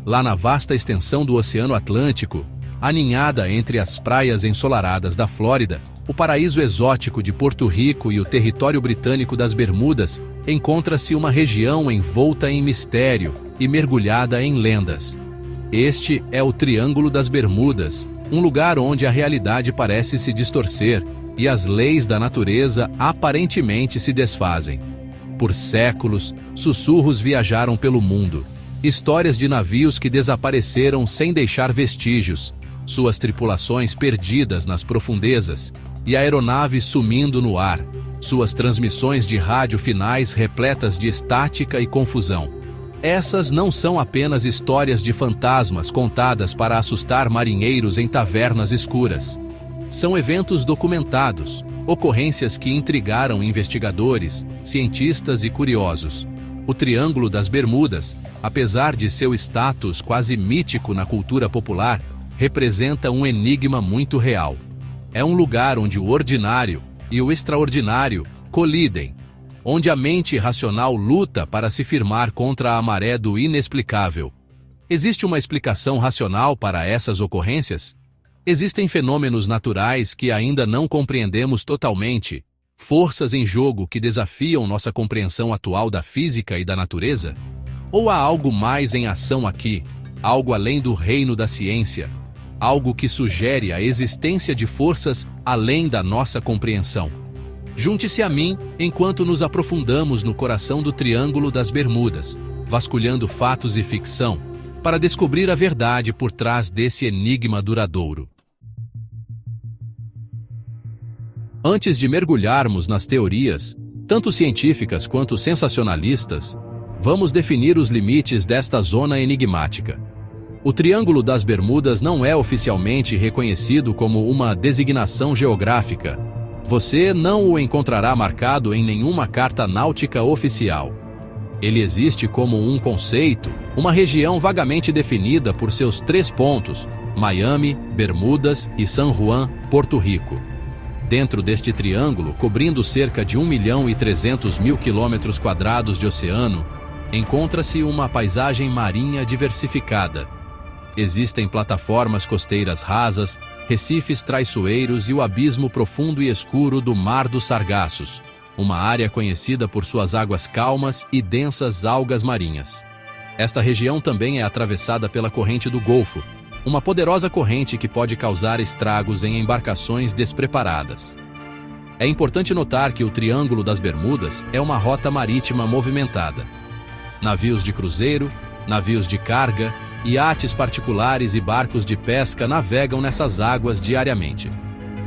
lá na vasta extensão do Oceano Atlântico, aninhada entre as praias ensolaradas da Flórida, o paraíso exótico de Porto Rico e o território britânico das Bermudas, encontra-se uma região envolta em mistério e mergulhada em lendas. Este é o Triângulo das Bermudas, um lugar onde a realidade parece se distorcer e as leis da natureza aparentemente se desfazem. Por séculos, sussurros viajaram pelo mundo. Histórias de navios que desapareceram sem deixar vestígios, suas tripulações perdidas nas profundezas e aeronaves sumindo no ar, suas transmissões de rádio finais repletas de estática e confusão. Essas não são apenas histórias de fantasmas contadas para assustar marinheiros em tavernas escuras. São eventos documentados, ocorrências que intrigaram investigadores, cientistas e curiosos. O Triângulo das Bermudas, apesar de seu status quase mítico na cultura popular, representa um enigma muito real. É um lugar onde o ordinário e o extraordinário colidem, onde a mente racional luta para se firmar contra a maré do inexplicável. Existe uma explicação racional para essas ocorrências? Existem fenômenos naturais que ainda não compreendemos totalmente, forças em jogo que desafiam nossa compreensão atual da física e da natureza? Ou há algo mais em ação aqui, algo além do reino da ciência, algo que sugere a existência de forças além da nossa compreensão? Junte-se a mim enquanto nos aprofundamos no coração do Triângulo das Bermudas, vasculhando fatos e ficção, para descobrir a verdade por trás desse enigma duradouro. Antes de mergulharmos nas teorias, tanto científicas quanto sensacionalistas, vamos definir os limites desta zona enigmática. O Triângulo das Bermudas não é oficialmente reconhecido como uma designação geográfica. Você não o encontrará marcado em nenhuma carta náutica oficial. Ele existe como um conceito, uma região vagamente definida por seus 3 pontos: Miami, Bermudas e San Juan, Porto Rico. Dentro deste triângulo, cobrindo cerca de 1.300.000 km² de oceano, encontra-se uma paisagem marinha diversificada. Existem plataformas costeiras rasas, recifes traiçoeiros e o abismo profundo e escuro do Mar dos Sargassos, uma área conhecida por suas águas calmas e densas algas marinhas. Esta região também é atravessada pela corrente do Golfo, uma poderosa corrente que pode causar estragos em embarcações despreparadas. É importante notar que o Triângulo das Bermudas é uma rota marítima movimentada. Navios de cruzeiro, navios de carga, iates particulares e barcos de pesca navegam nessas águas diariamente.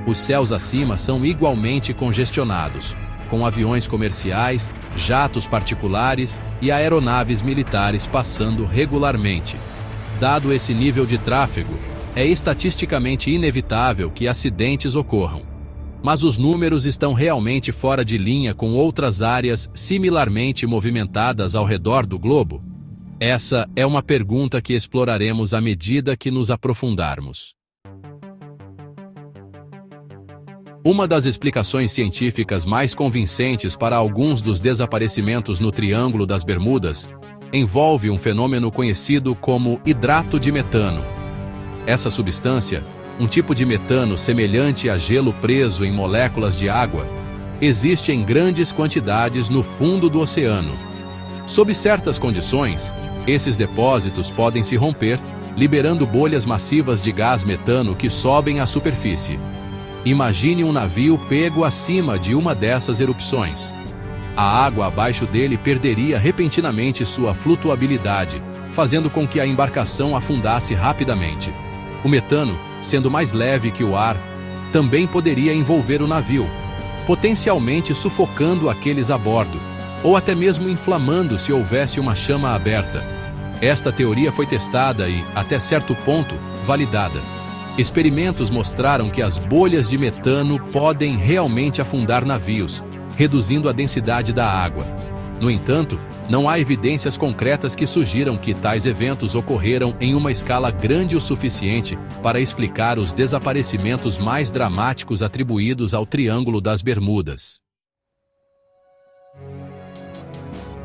Os céus acima são igualmente congestionados, com aviões comerciais, jatos particulares e aeronaves militares passando regularmente. Dado esse nível de tráfego, é estatisticamente inevitável que acidentes ocorram. Mas os números estão realmente fora de linha com outras áreas similarmente movimentadas ao redor do globo? Essa é uma pergunta que exploraremos à medida que nos aprofundarmos. Uma das explicações científicas mais convincentes para alguns dos desaparecimentos no Triângulo das Bermudas envolve um fenômeno conhecido como hidrato de metano. Essa substância, um tipo de metano semelhante a gelo preso em moléculas de água, existe em grandes quantidades no fundo do oceano. Sob certas condições, esses depósitos podem se romper, liberando bolhas massivas de gás metano que sobem à superfície. Imagine um navio pego acima de uma dessas erupções. A água abaixo dele perderia repentinamente sua flutuabilidade, fazendo com que a embarcação afundasse rapidamente. O metano, sendo mais leve que o ar, também poderia envolver o navio, potencialmente sufocando aqueles a bordo, ou até mesmo inflamando se houvesse uma chama aberta. Esta teoria foi testada e, até certo ponto, validada. Experimentos mostraram que as bolhas de metano podem realmente afundar navios, reduzindo a densidade da água. No entanto, não há evidências concretas que sugiram que tais eventos ocorreram em uma escala grande o suficiente para explicar os desaparecimentos mais dramáticos atribuídos ao Triângulo das Bermudas.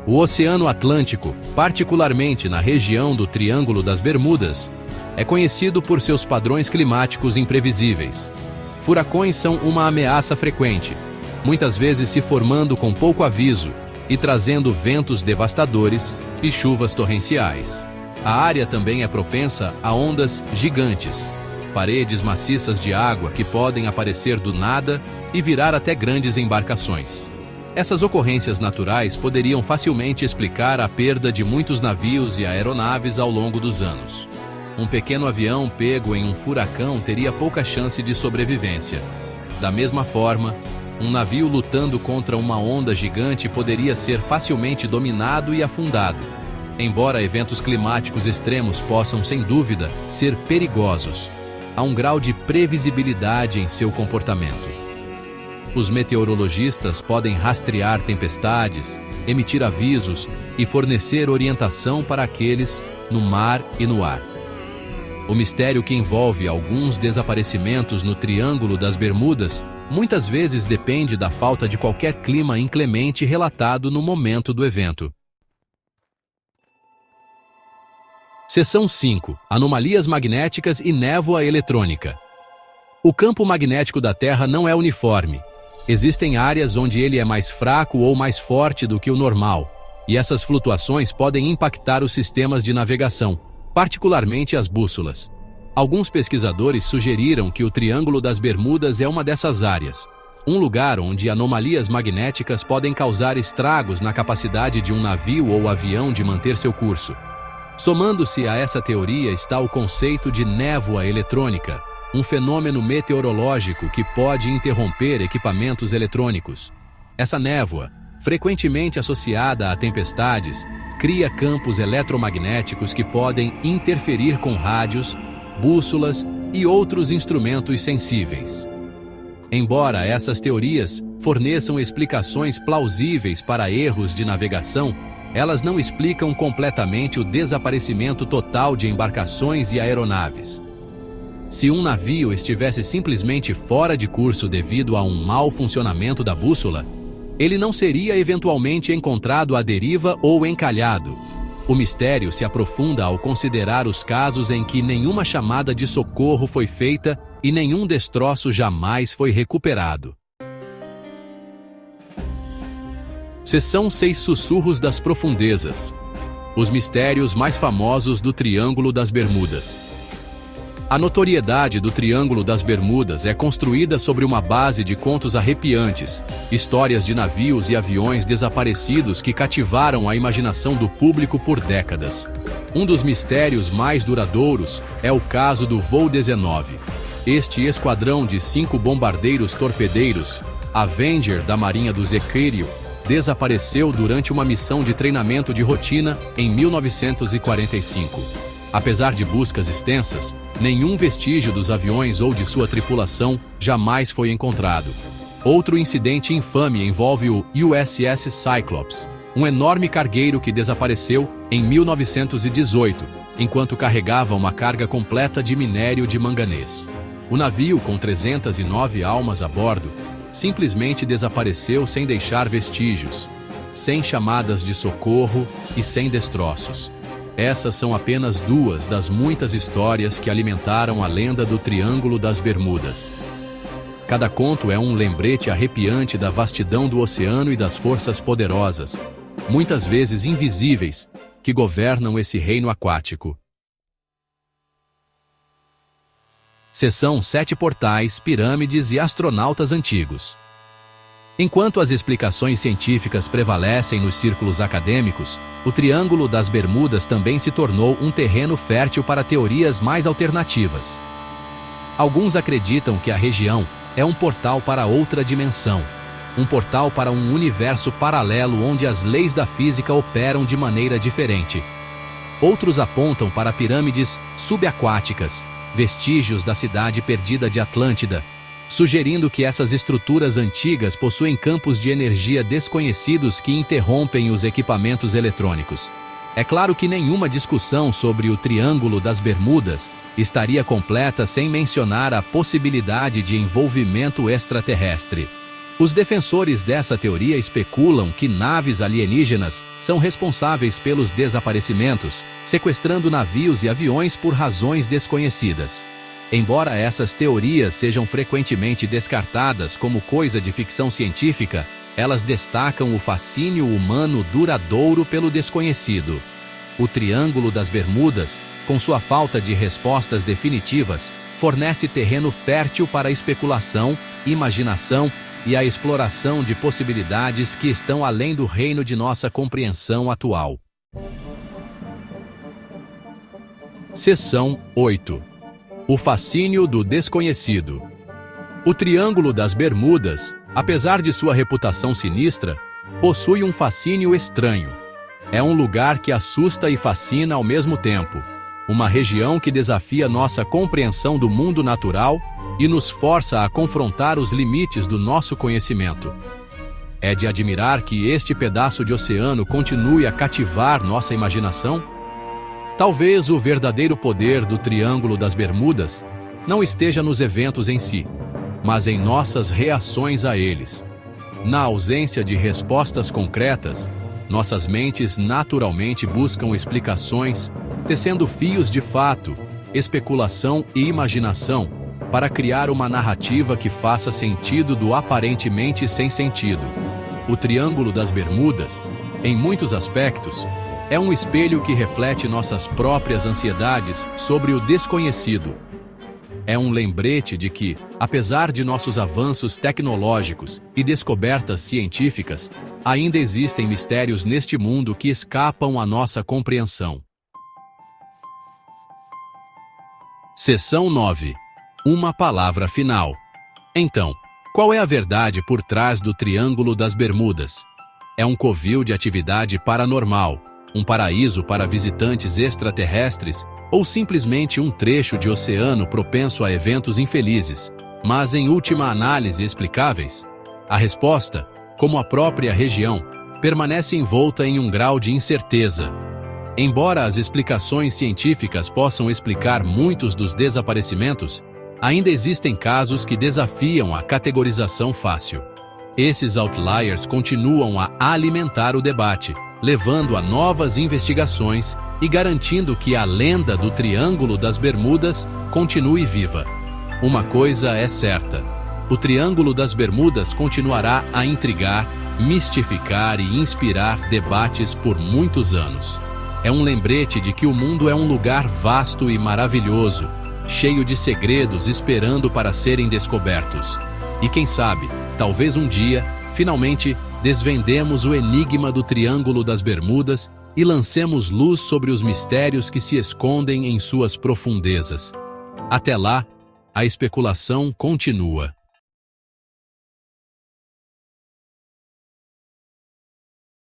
O Oceano Atlântico, particularmente na região do Triângulo das Bermudas, é conhecido por seus padrões climáticos imprevisíveis. Furacões são uma ameaça frequente, muitas vezes se formando com pouco aviso e trazendo ventos devastadores e chuvas torrenciais. A área também é propensa a ondas gigantes, paredes maciças de água que podem aparecer do nada e virar até grandes embarcações. Essas ocorrências naturais poderiam facilmente explicar a perda de muitos navios e aeronaves ao longo dos anos. Um pequeno avião pego em um furacão teria pouca chance de sobrevivência. Da mesma forma, um navio lutando contra uma onda gigante poderia ser facilmente dominado e afundado. Embora eventos climáticos extremos possam, sem dúvida, ser perigosos, há um grau de previsibilidade em seu comportamento. Os meteorologistas podem rastrear tempestades, emitir avisos e fornecer orientação para aqueles no mar e no ar. O mistério que envolve alguns desaparecimentos no Triângulo das Bermudas muitas vezes depende da falta de qualquer clima inclemente relatado no momento do evento. Seção 5. Anomalias magnéticas e névoa eletrônica. O campo magnético da Terra não é uniforme. Existem áreas onde ele é mais fraco ou mais forte do que o normal, e essas flutuações podem impactar os sistemas de navegação, particularmente as bússolas. Alguns pesquisadores sugeriram que o Triângulo das Bermudas é uma dessas áreas, um lugar onde anomalias magnéticas podem causar estragos na capacidade de um navio ou avião de manter seu curso. Somando-se a essa teoria está o conceito de névoa eletrônica, um fenômeno meteorológico que pode interromper equipamentos eletrônicos. Essa névoa, frequentemente associada a tempestades, cria campos eletromagnéticos que podem interferir com rádios, bússolas e outros instrumentos sensíveis. Embora essas teorias forneçam explicações plausíveis para erros de navegação, elas não explicam completamente o desaparecimento total de embarcações e aeronaves. Se um navio estivesse simplesmente fora de curso devido a um mau funcionamento da bússola, ele não seria eventualmente encontrado à deriva ou encalhado. O mistério se aprofunda ao considerar os casos em que nenhuma chamada de socorro foi feita e nenhum destroço jamais foi recuperado. Seção 6. Sussurros das Profundezas. Os mistérios mais famosos do Triângulo das Bermudas. A notoriedade do Triângulo das Bermudas é construída sobre uma base de contos arrepiantes, histórias de navios e aviões desaparecidos que cativaram a imaginação do público por décadas. Um dos mistérios mais duradouros é o caso do Voo 19. Este esquadrão de 5 bombardeiros torpedeiros, Avenger da Marinha do Zequíreo, desapareceu durante uma missão de treinamento de rotina em 1945. Apesar de buscas extensas, nenhum vestígio dos aviões ou de sua tripulação jamais foi encontrado. Outro incidente infame envolve o USS Cyclops, um enorme cargueiro que desapareceu em 1918, enquanto carregava uma carga completa de minério de manganês. O navio, com 309 almas a bordo, simplesmente desapareceu sem deixar vestígios, sem chamadas de socorro e sem destroços. Essas são apenas duas das muitas histórias que alimentaram a lenda do Triângulo das Bermudas. Cada conto é um lembrete arrepiante da vastidão do oceano e das forças poderosas, muitas vezes invisíveis, que governam esse reino aquático. Seção 7. Portais, pirâmides e astronautas antigos. Enquanto as explicações científicas prevalecem nos círculos acadêmicos, o Triângulo das Bermudas também se tornou um terreno fértil para teorias mais alternativas. Alguns acreditam que a região é um portal para outra dimensão, um portal para um universo paralelo onde as leis da física operam de maneira diferente. Outros apontam para pirâmides subaquáticas, vestígios da cidade perdida de Atlântida, sugerindo que essas estruturas antigas possuem campos de energia desconhecidos que interrompem os equipamentos eletrônicos. É claro que nenhuma discussão sobre o Triângulo das Bermudas estaria completa sem mencionar a possibilidade de envolvimento extraterrestre. Os defensores dessa teoria especulam que naves alienígenas são responsáveis pelos desaparecimentos, sequestrando navios e aviões por razões desconhecidas. Embora essas teorias sejam frequentemente descartadas como coisa de ficção científica, elas destacam o fascínio humano duradouro pelo desconhecido. O Triângulo das Bermudas, com sua falta de respostas definitivas, fornece terreno fértil para a especulação, imaginação e a exploração de possibilidades que estão além do reino de nossa compreensão atual. Seção 8. O fascínio do desconhecido. O Triângulo das Bermudas, apesar de sua reputação sinistra, possui um fascínio estranho. É um lugar que assusta e fascina ao mesmo tempo. Uma região que desafia nossa compreensão do mundo natural e nos força a confrontar os limites do nosso conhecimento. É de admirar que este pedaço de oceano continue a cativar nossa imaginação? Talvez o verdadeiro poder do Triângulo das Bermudas não esteja nos eventos em si, mas em nossas reações a eles. Na ausência de respostas concretas, nossas mentes naturalmente buscam explicações, tecendo fios de fato, especulação e imaginação para criar uma narrativa que faça sentido do aparentemente sem sentido. O Triângulo das Bermudas, em muitos aspectos, é um espelho que reflete nossas próprias ansiedades sobre o desconhecido. É um lembrete de que, apesar de nossos avanços tecnológicos e descobertas científicas, ainda existem mistérios neste mundo que escapam à nossa compreensão. Seção 9. Uma palavra final. Então, qual é a verdade por trás do Triângulo das Bermudas? É um covil de atividade paranormal, um paraíso para visitantes extraterrestres ou simplesmente um trecho de oceano propenso a eventos infelizes, mas em última análise explicáveis? A resposta, como a própria região, permanece envolta em um grau de incerteza. Embora as explicações científicas possam explicar muitos dos desaparecimentos, ainda existem casos que desafiam a categorização fácil. Esses outliers continuam a alimentar o debate, levando a novas investigações e garantindo que a lenda do Triângulo das Bermudas continue viva. Uma coisa é certa: o Triângulo das Bermudas continuará a intrigar, mistificar e inspirar debates por muitos anos. É um lembrete de que o mundo é um lugar vasto e maravilhoso, cheio de segredos esperando para serem descobertos. E quem sabe, talvez um dia, finalmente, desvendemos o enigma do Triângulo das Bermudas e lancemos luz sobre os mistérios que se escondem em suas profundezas. Até lá, a especulação continua.